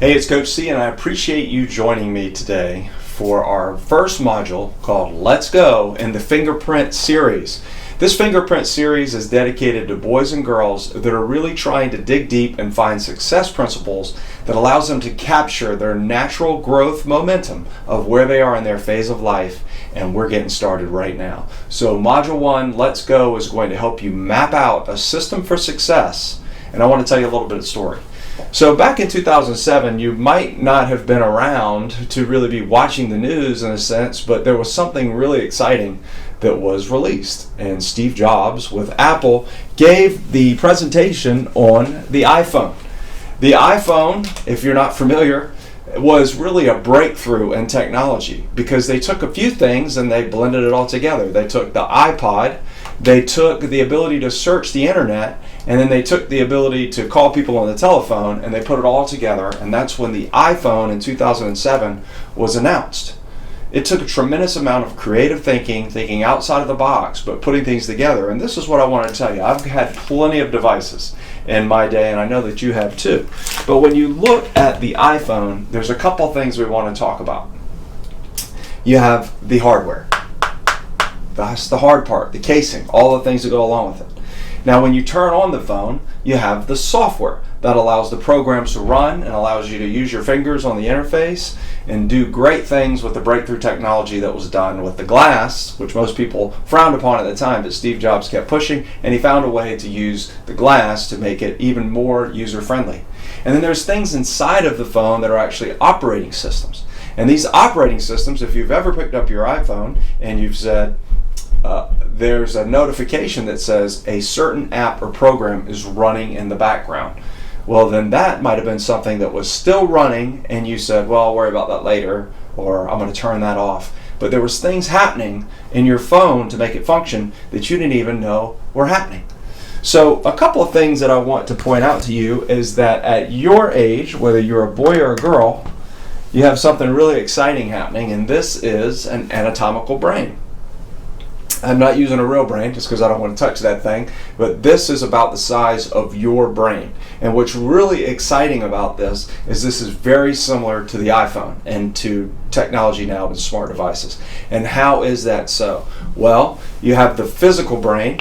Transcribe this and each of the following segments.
Hey, it's Coach C, and I appreciate you joining me today for our first module called Let's Go in the Fingerprint Series. This Fingerprint Series is dedicated to boys and girls that are really trying to dig deep and find success principles that allows them to capture their natural growth momentum of where they are in their phase of life, and we're getting started right now. So Module 1, Let's Go, is going to help you map out a system for success, and I want to tell you a little bit of story. So back in 2007, you might not have been around to really be watching the news in a sense, but there was something really exciting that was released. And Steve Jobs with Apple gave the presentation on the iPhone. The iPhone, if you're not familiar, was really a breakthrough in technology because they took a few things and they blended it all together. They took the iPod, they took the ability to search the internet, and then they took the ability to call people on the telephone, and they put it all together, and that's when the iPhone in 2007 was announced. It took a tremendous amount of creative thinking outside of the box, but putting things together. And this is what I want to tell you. I've had plenty of devices in my day, and I know that you have too. But when you look at the iPhone, there's a couple things we want to talk about. You have the hardware. That's the hard part, the casing, all the things that go along with it. Now, when you turn on the phone, you have the software that allows the programs to run and allows you to use your fingers on the interface and do great things with the breakthrough technology that was done with the glass, which most people frowned upon at the time, but Steve Jobs kept pushing, and he found a way to use the glass to make it even more user-friendly. And then there's things inside of the phone that are actually operating systems. And these operating systems, if you've ever picked up your iPhone and you've said, there's a notification that says a certain app or program is running in the background. Well, then that might have been something that was still running and you said, well, I'll worry about that later, or I'm going to turn that off. But there was things happening in your phone to make it function that you didn't even know were happening. So a couple of things that I want to point out to you is that at your age, whether you're a boy or a girl, you have something really exciting happening, and this is an anatomical brain. I'm not using a real brain just because I don't want to touch that thing, but this is about the size of your brain. And what's really exciting about this is very similar to the iPhone and to technology now with smart devices. And how is that so? Well, you have the physical brain.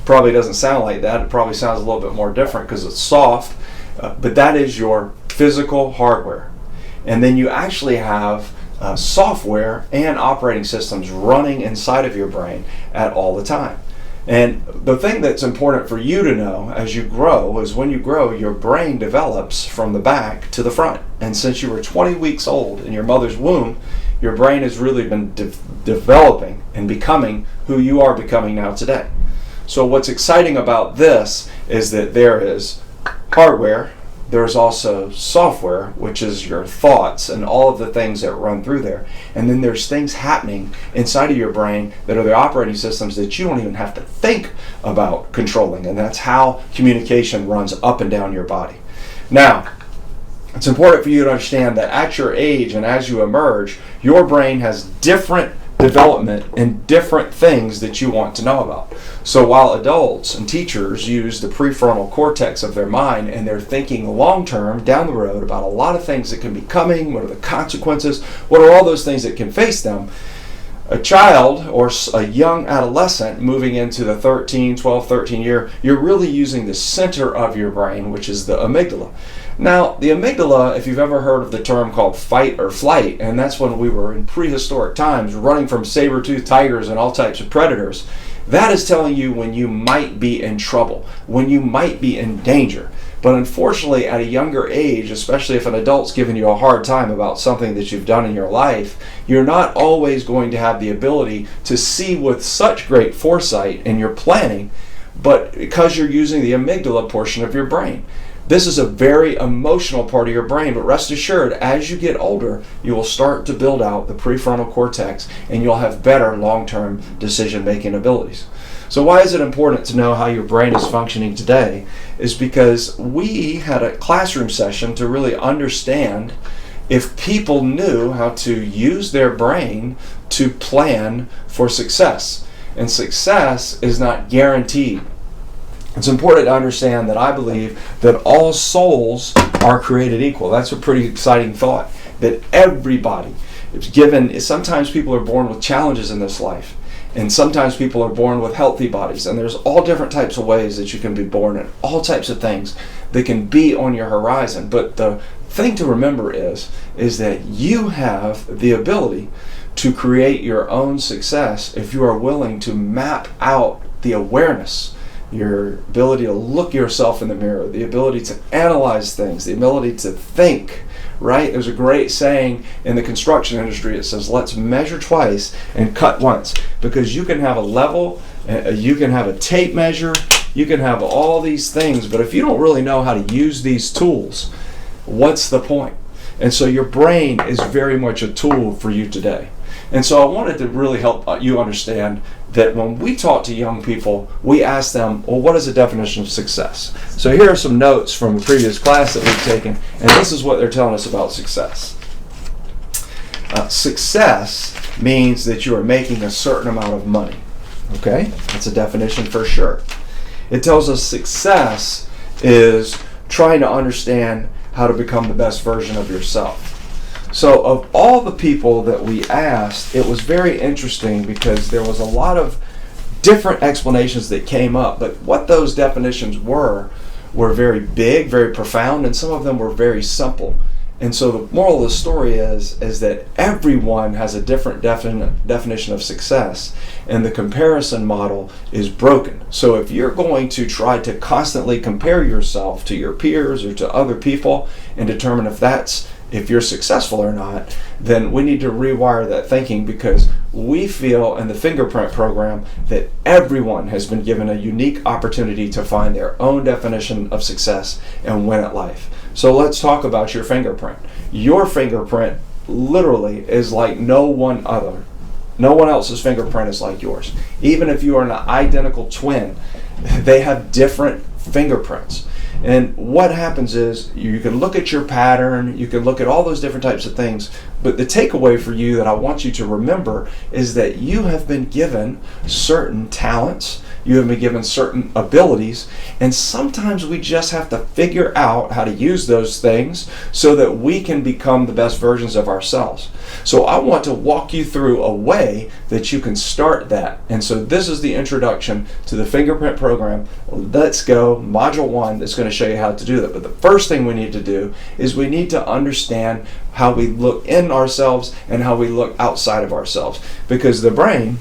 Probably doesn't sound like that. It probably sounds a little bit more different because it's soft, but that is your physical hardware. And then you actually have software and operating systems running inside of your brain at all the time. And the thing that's important for you to know as you grow is when you grow, your brain develops from the back to the front. And since you were 20 weeks old in your mother's womb, your brain has really been developing and becoming who you are becoming now today. So what's exciting about this is that there is hardware. There's also software, which is your thoughts and all of the things that run through there. And then there's things happening inside of your brain that are the operating systems that you don't even have to think about controlling. And that's how communication runs up and down your body. Now, it's important for you to understand that at your age and as you emerge, your brain has different development and different things that you want to know about. So while adults and teachers use the prefrontal cortex of their mind and they're thinking long term down the road about a lot of things that can be coming, what are the consequences, what are all those things that can face them, a child or a young adolescent moving into the 12, 13 year, you're really using the center of your brain, which is the amygdala. Now, the amygdala, if you've ever heard of the term called fight or flight, and that's when we were in prehistoric times running from saber-toothed tigers and all types of predators, that is telling you when you might be in trouble, when you might be in danger. But unfortunately, at a younger age, especially if an adult's giving you a hard time about something that you've done in your life, you're not always going to have the ability to see with such great foresight in your planning, but because you're using the amygdala portion of your brain. This is a very emotional part of your brain, but rest assured, as you get older, you will start to build out the prefrontal cortex and you'll have better long-term decision-making abilities. So why is it important to know how your brain is functioning today? Is because we had a classroom session to really understand if people knew how to use their brain to plan for success. And success is not guaranteed. It's important to understand that I believe that all souls are created equal. That's a pretty exciting thought, that everybody is given. Sometimes people are born with challenges in this life, and sometimes people are born with healthy bodies, and there's all different types of ways that you can be born, and all types of things that can be on your horizon. But the thing to remember is that you have the ability to create your own success if you are willing to map out the awareness, your ability to look yourself in the mirror, the ability to analyze things, the ability to think, right? There's a great saying in the construction industry. It says, let's measure twice and cut once, because you can have a level, you can have a tape measure, you can have all these things, but if you don't really know how to use these tools, what's the point? And so your brain is very much a tool for you today. And so I wanted to really help you understand that when we talk to young people, we ask them, well, what is the definition of success? So here are some notes from a previous class that we've taken, and this is what they're telling us about success. Success means that you are making a certain amount of money. Okay? That's a definition for sure. It tells us success is trying to understand how to become the best version of yourself. So of all the people that we asked, it was very interesting because there was a lot of different explanations that came up, but what those definitions were very big, very profound, and some of them were very simple. And so the moral of the story is that everyone has a different definition of success, and the comparison model is broken. So if you're going to try to constantly compare yourself to your peers or to other people and determine if you're successful or not, then we need to rewire that thinking, because we feel in the fingerprint program that everyone has been given a unique opportunity to find their own definition of success and win at life. So let's talk about your fingerprint. Your fingerprint literally is like no one other. No one else's fingerprint is like yours. Even if you are an identical twin, they have different fingerprints. And what happens is you can look at your pattern, you can look at all those different types of things, but the takeaway for you that I want you to remember is that you have been given certain talents, you have been given certain abilities, and sometimes we just have to figure out how to use those things so that we can become the best versions of ourselves. So I want to walk you through a way that you can start that. And so this is the introduction to the fingerprint program. Let's go, Module 1, that's going to show you how to do that. But the first thing we need to do is we need to understand how we look in ourselves and how we look outside of ourselves, because the brain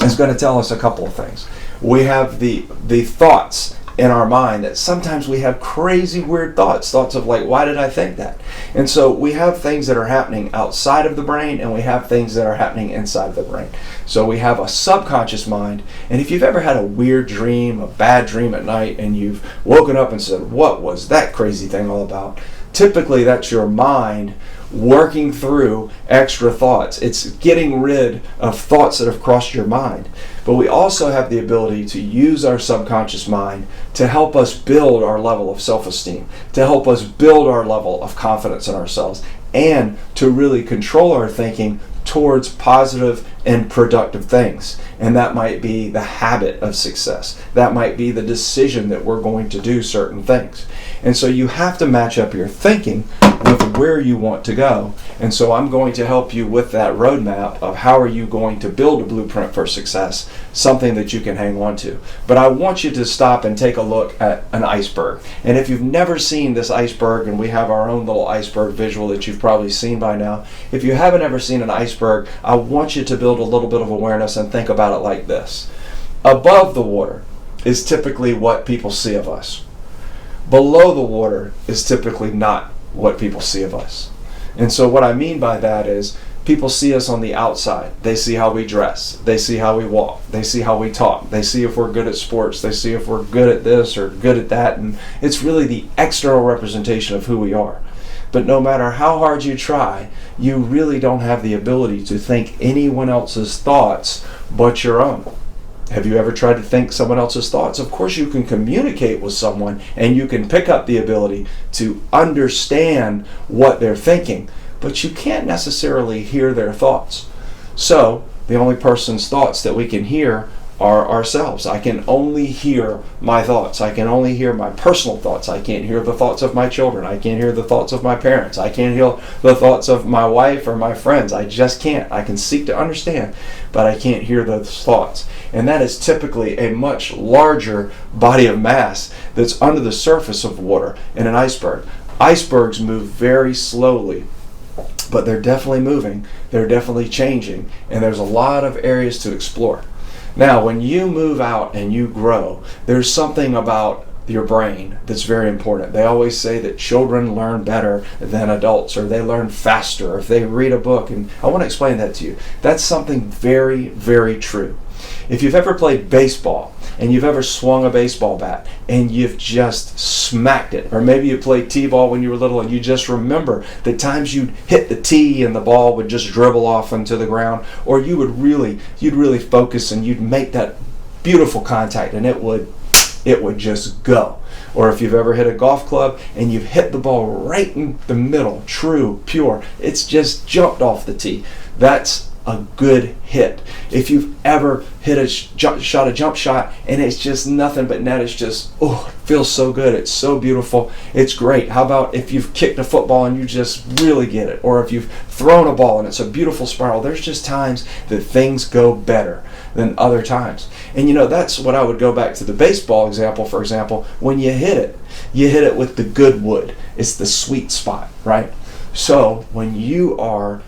is going to tell us a couple of things. We have the thoughts in our mind that sometimes we have crazy weird thoughts of like, why did I think that? And so we have things that are happening outside of the brain, and we have things that are happening inside of the brain. So we have a subconscious mind, and if you've ever had a weird dream, a bad dream at night, and you've woken up and said, what was that crazy thing all about? Typically that's your mind working through extra thoughts. It's getting rid of thoughts that have crossed your mind. But we also have the ability to use our subconscious mind to help us build our level of self-esteem, to help us build our level of confidence in ourselves, and to really control our thinking towards positive and productive things. And that might be the habit of success. That might be the decision that we're going to do certain things. And so you have to match up your thinking with where you want to go. And so I'm going to help you with that roadmap of how are you going to build a blueprint for success, something that you can hang on to. But I want you to stop and take a look at an iceberg. And if you've never seen this iceberg, and we have our own little iceberg visual that you've probably seen by now, if you haven't ever seen an iceberg, I want you to build a little bit of awareness and think about it like this. Above the water is typically what people see of us. Below the water is typically not what people see of us. And so what I mean by that is people see us on the outside. They see how we dress. They see how we walk. They see how we talk. They see if we're good at sports. They see if we're good at this or good at that. And it's really the external representation of who we are. But no matter how hard you try, you really don't have the ability to think anyone else's thoughts but your own. Have you ever tried to think someone else's thoughts? Of course you can communicate with someone and you can pick up the ability to understand what they're thinking, but you can't necessarily hear their thoughts. So the only person's thoughts that we can hear are ourselves. I can only hear my thoughts. I can only hear my personal thoughts. I can't hear the thoughts of my children. I can't hear the thoughts of my parents. I can't hear the thoughts of my wife or my friends. I just can't. I can seek to understand, but I can't hear those thoughts. And that is typically a much larger body of mass that's under the surface of water in an iceberg. Icebergs move very slowly, but they're definitely moving. They're definitely changing, and there's a lot of areas to explore. Now, when you move out and you grow, there's something about your brain that's very important. They always say that children learn better than adults, or they learn faster if they read a book, and I want to explain that to you. That's something very, very true. If you've ever played baseball and you've ever swung a baseball bat and you've just smacked it, or maybe you played t-ball when you were little and you just remember the times you'd hit the tee and the ball would just dribble off into the ground, or you'd really focus and you'd make that beautiful contact and it would just go. Or if you've ever hit a golf club and you've hit the ball right in the middle, true, pure, it's just jumped off the tee. That's a good hit. If you've ever hit a jump shot and it's just nothing but net, it's just, oh, it feels so good. It's so beautiful. It's great. How about if you've kicked a football and you just really get it? Or if you've thrown a ball and it's a beautiful spiral. There's just times that things go better than other times. And that's what I would go back to the baseball example, for example. When you hit it with the good wood. It's the sweet spot, right? So when you are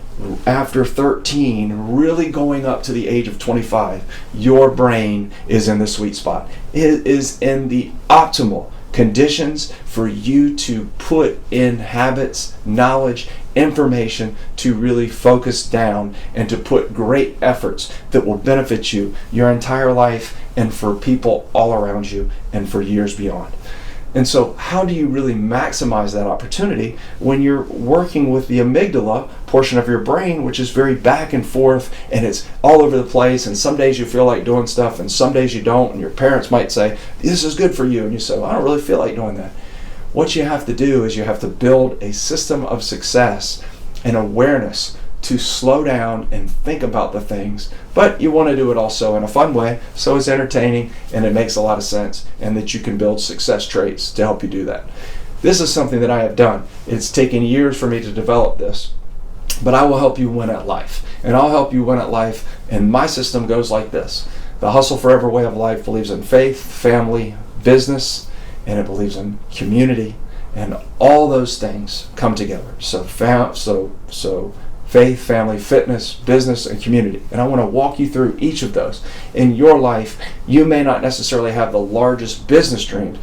after 13, really going up to the age of 25, your brain is in the sweet spot. It is in the optimal conditions for you to put in habits, knowledge, information to really focus down and to put great efforts that will benefit you your entire life and for people all around you and for years beyond. And so how do you really maximize that opportunity when you're working with the amygdala portion of your brain, which is very back and forth and it's all over the place, and some days you feel like doing stuff and some days you don't, and your parents might say, this is good for you, and you say, well, I don't really feel like doing that. What you have to do is you have to build a system of success and awareness to slow down and think about the things, but you want to do it also in a fun way, so it's entertaining and it makes a lot of sense, and that you can build success traits to help you do that. This is something that I have done. It's taken years for me to develop this, but I will help you win at life, and I'll help you win at life, and my system goes like this. The Hustle4Ever way of life believes in faith, family, business, and it believes in community, and all those things come together. So faith, family, fitness, business, and community. And I want to walk you through each of those. In your life, you may not necessarily have the largest business dreams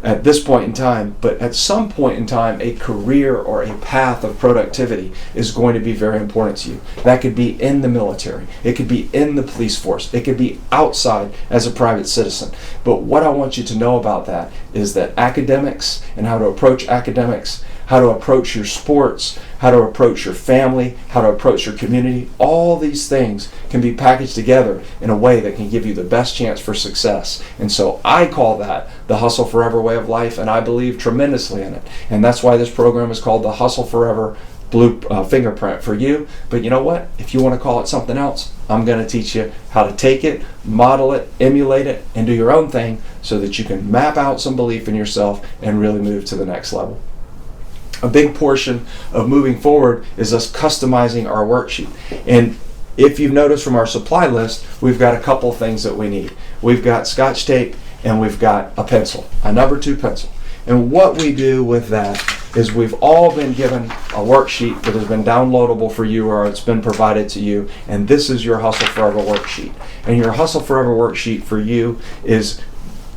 at this point in time, but at some point in time, a career or a path of productivity is going to be very important to you. That could be in the military. It could be in the police force. It could be outside as a private citizen. But what I want you to know about that is that academics and how to approach academics, how to approach your sports, how to approach your family, how to approach your community, all these things can be packaged together in a way that can give you the best chance for success. And so I call that the Hustle4Ever way of life, and I believe tremendously in it. And that's why this program is called the Hustle4Ever Fingerprint for you. But you know what? If you want to call it something else, I'm going to teach you how to take it, model it, emulate it, and do your own thing so that you can map out some belief in yourself and really move to the next level. A big portion of moving forward is us customizing our worksheet. And if you've noticed from our supply list, we've got a couple things that we need. We've got Scotch tape and we've got a pencil, a number 2 pencil. And what we do with that is we've all been given a worksheet that has been downloadable for you, or it's been provided to you, and this is your Hustle4Ever worksheet. And your Hustle4Ever worksheet for you is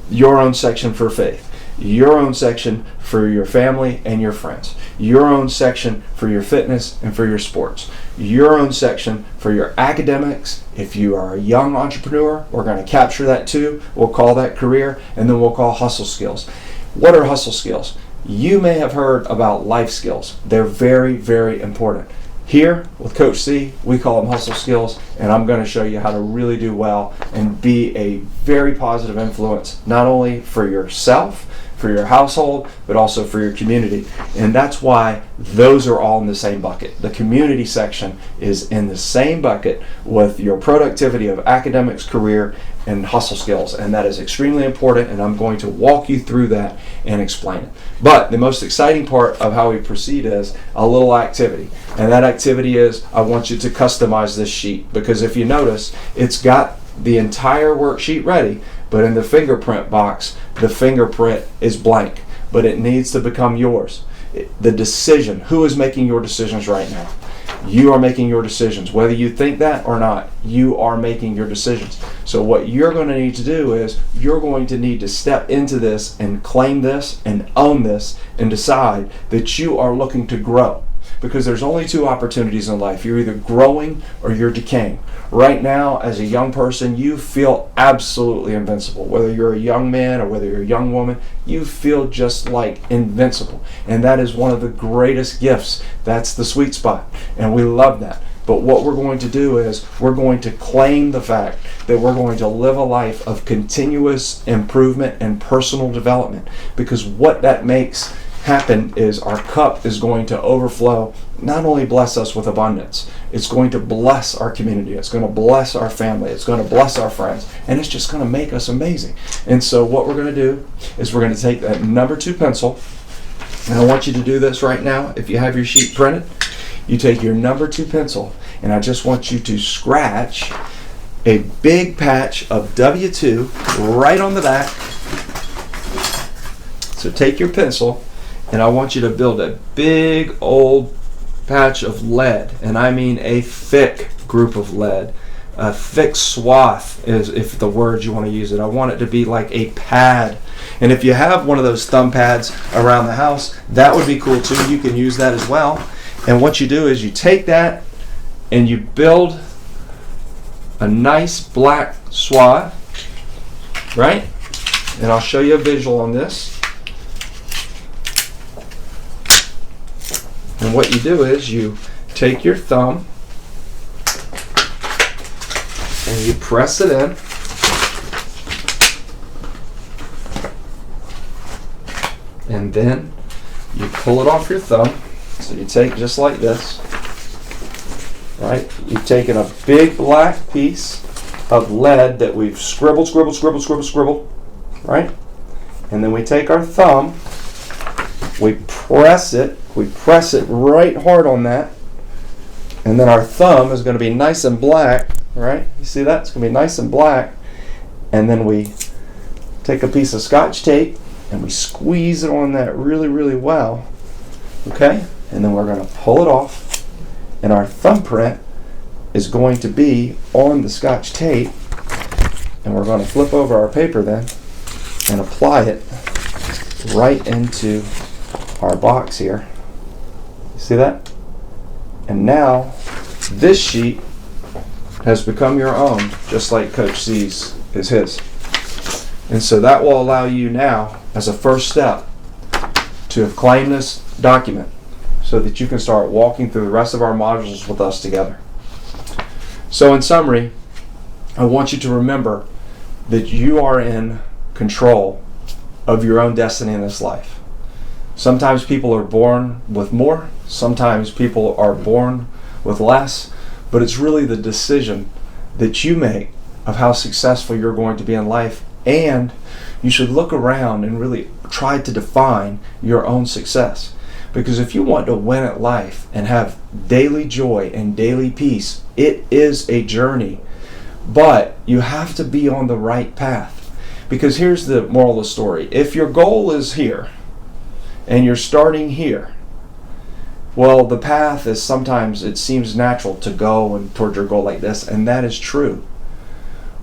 your own section for faith, your own section for your family and your friends, your own section for your fitness and for your sports, your own section for your academics. If you are a young entrepreneur, we're going to capture that too. We'll call that career, and then we'll call hustle skills. What are hustle skills? You may have heard about life skills. They're very, very important. Here with Coach C, we call them hustle skills, and I'm going to show you how to really do well and be a very positive influence, not only for yourself, for your household, but also for your community. And that's why those are all in the same bucket. The community section is in the same bucket with your productivity of academics, career, and hustle skills. And that is extremely important, and I'm going to walk you through that and explain it. But the most exciting part of how we proceed is a little activity. And that activity is, I want you to customize this sheet, because if you notice, it's got the entire worksheet ready, but in the fingerprint box, the fingerprint is blank, but it needs to become yours. The decision, who is making your decisions right now? You are making your decisions. Whether you think that or not, you are making your decisions. So what you're going to need to do is, you're going to need to step into this and claim this and own this and decide that you are looking to grow. Because there's only two opportunities in life. You're either growing or you're decaying. Right now, as a young person, you feel absolutely invincible. Whether you're a young man or whether you're a young woman, you feel just like invincible. And that is one of the greatest gifts. That's the sweet spot. And we love that. But what we're going to do is, we're going to claim the fact that we're going to live a life of continuous improvement and personal development. Because what that makes happen is, our cup is going to overflow, not only bless us with abundance, it's going to bless our community, it's going to bless our family, it's going to bless our friends, and it's just going to make us amazing. And so what we're going to do is, we're going to take that number 2 pencil, and I want you to do this right now. If you have your sheet printed, you take your number 2 pencil, and I just want you to scratch a big patch of W2 right on the back. So take your pencil, and I want you to build a big old patch of lead, and I mean a thick group of lead, a thick swath is, if the word you want to use it. I want it to be like a pad. And if you have one of those thumb pads around the house, that would be cool too. You can use that as well. And what you do is, you take that and you build a nice black swath, right? And I'll show you a visual on this. And what you do is, you take your thumb and you press it in, and then you pull it off your thumb. So you take just like this, right? You've taken a big black piece of lead that we've scribbled, right? And then we take our thumb, we press it right hard on that, and then our thumb is going to be nice and black, right? You see that? It's going to be nice and black. And then we take a piece of Scotch tape and we squeeze it on that really, really well, okay? And then we're going to pull it off, and our thumbprint is going to be on the Scotch tape, and we're going to flip over our paper then and apply it right into our box here. You see that? And now this sheet has become your own, just like Coach Seay's is his. And so that will allow you now, as a first step, to have claimed this document so that you can start walking through the rest of our modules with us together. So in summary, I want you to remember that you are in control of your own destiny in this life. Sometimes people are born with more, sometimes people are born with less, but it's really the decision that you make of how successful you're going to be in life. And you should look around and really try to define your own success. Because if you want to win at life and have daily joy and daily peace, it is a journey. But you have to be on the right path. Because here's the moral of the story. If your goal is here, and you're starting here, well, the path is, sometimes it seems natural to go and toward your goal like this, and that is true.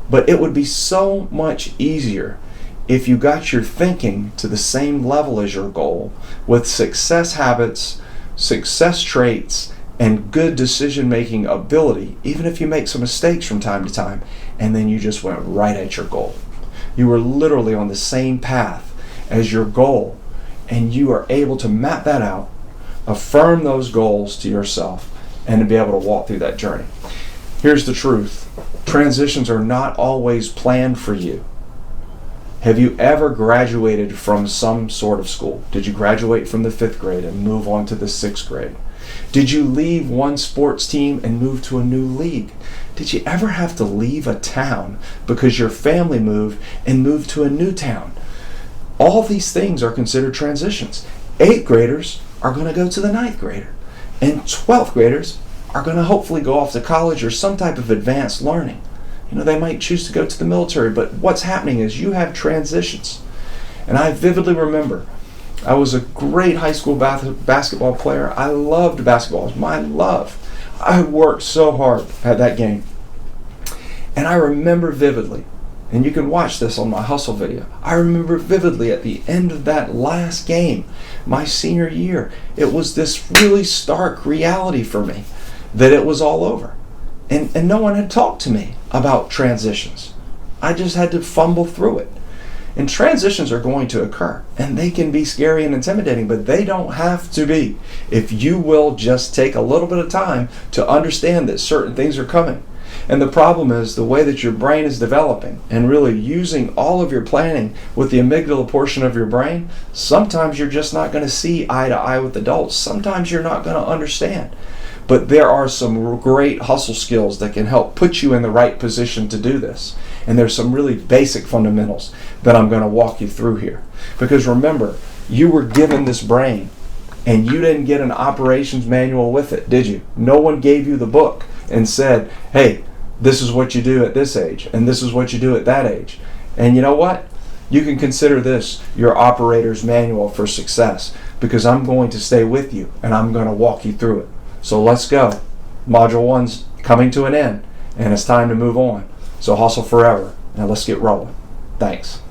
But it would be so much easier if you got your thinking to the same level as your goal, with success habits, success traits, and good decision-making ability, even if you make some mistakes from time to time, and then you just went right at your goal. You were literally on the same path as your goal, and you are able to map that out, affirm those goals to yourself, and to be able to walk through that journey. Here's the truth. Transitions are not always planned for you. Have you ever graduated from some sort of school? Did you graduate from the 5th grade and move on to the 6th grade? Did you leave one sports team and move to a new league? Did you ever have to leave a town because your family moved and moved to a new town? All these things are considered transitions. 8th graders are going to go to the 9th grader, and 12th graders are going to hopefully go off to college or some type of advanced learning. They might choose to go to the military, but what's happening is you have transitions. And I vividly remember, I was a great high school basketball player. I loved basketball. It was my love. I worked so hard at that game. And I remember vividly, and you can watch this on my Hustle video, I remember vividly at the end of that last game, my senior year, it was this really stark reality for me that it was all over. And no one had talked to me about transitions. I just had to fumble through it. And transitions are going to occur, and they can be scary and intimidating, but they don't have to be if you will just take a little bit of time to understand that certain things are coming. And the problem is the way that your brain is developing and really using all of your planning with the amygdala portion of your brain, sometimes you're just not going to see eye to eye with adults. Sometimes you're not going to understand. But there are some great hustle skills that can help put you in the right position to do this. And there's some really basic fundamentals that I'm going to walk you through here. Because remember, you were given this brain and you didn't get an operations manual with it, did you? No one gave you the book and said, hey, this is what you do at this age and this is what you do at that age. And you know what? You can consider this your operator's manual for success, because I'm going to stay with you and I'm going to walk you through it. So let's go. Module 1's coming to an end, and it's time to move on. So hustle forever, and let's get rolling. Thanks.